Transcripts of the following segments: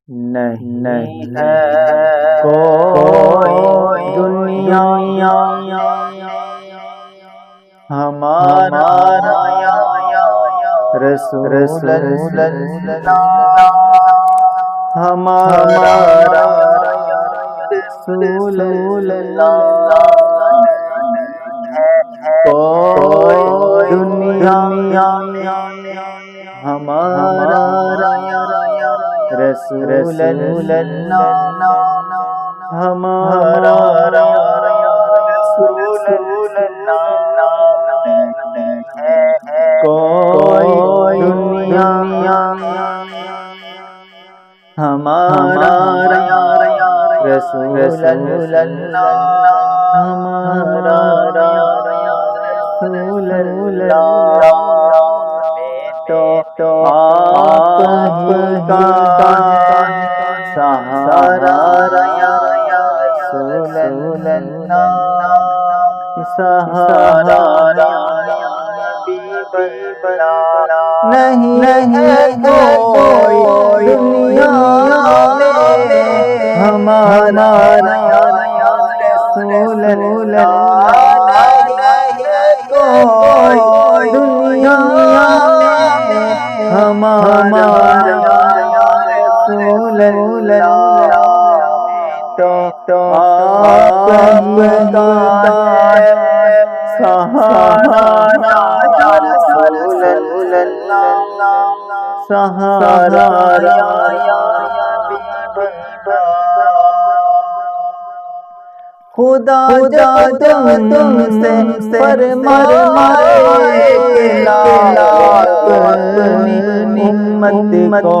نہیں ہے کوئی دنیا ہمارا رسول اللہ، ہمارا رسول اللہ، کوئی دنیا ہمارا رسول اللہ، ہمارا رسول اللہ، کوئی دنیا ہمارا رسول اللہ، ہمارا رسول اللہ، تو آپ کا سہارا رسول اللہ، سہارا نہیں ہے کوئی دنیا میں ہمارا رسول اللہ، نہیں ہے کوئی دنیا میں ہمارا رسول اللہ، تو آپ کا سہارا رسول اللہ، سہارا خدا جب تم سے فرمائے کہ لا اپنی امت کو،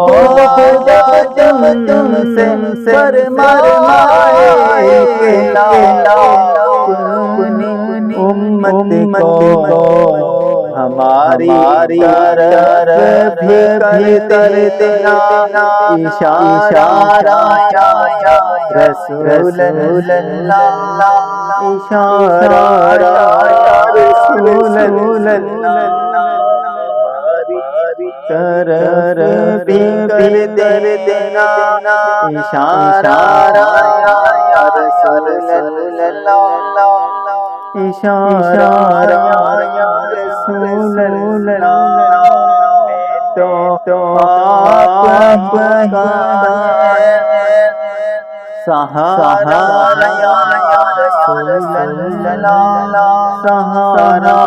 خدا جب تم سے فرمائے کہ لا اپنی امت کو، ہماری طرف بھی کر دینا اشارہ رسول اللہ، اشارہ رسول اللہ، طرف بھی کر دینا اشارہ رسول اللہ، اشارہ رسول اللہ، تو آپ کا سہارا رسول اللہ، سہارا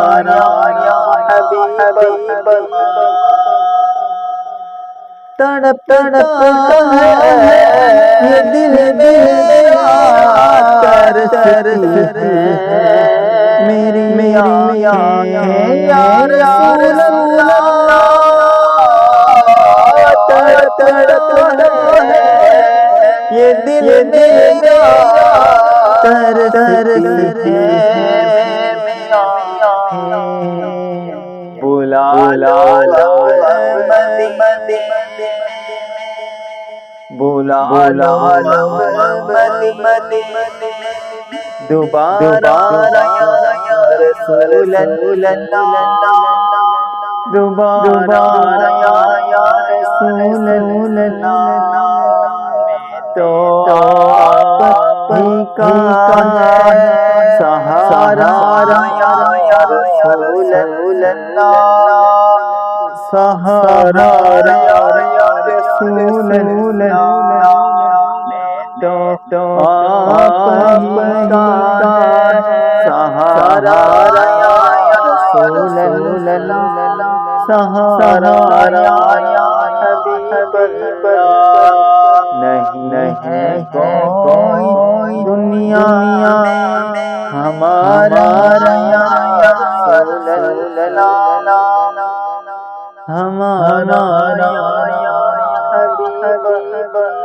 حبیب تڑپتا ہے یہ دل ترستی ہے میری آنکھیں یا رسول اللہ، تڑپتا ہے یہ دل میرا ترستی ہے میری آنکھیں، بلا دوبارہ رسول اللہ، دوبارہ رسول اللہ، تو آپ ہی کا سہارا رسول اللہ، سہارا رسول اللہ، تو آپ کا سہارا رسول اللہ، سہارا حبیب اللہ، نہیں ہے کوئی دنیا میں ہمارا رسول اللہ، ہمارا حبیب اللہ۔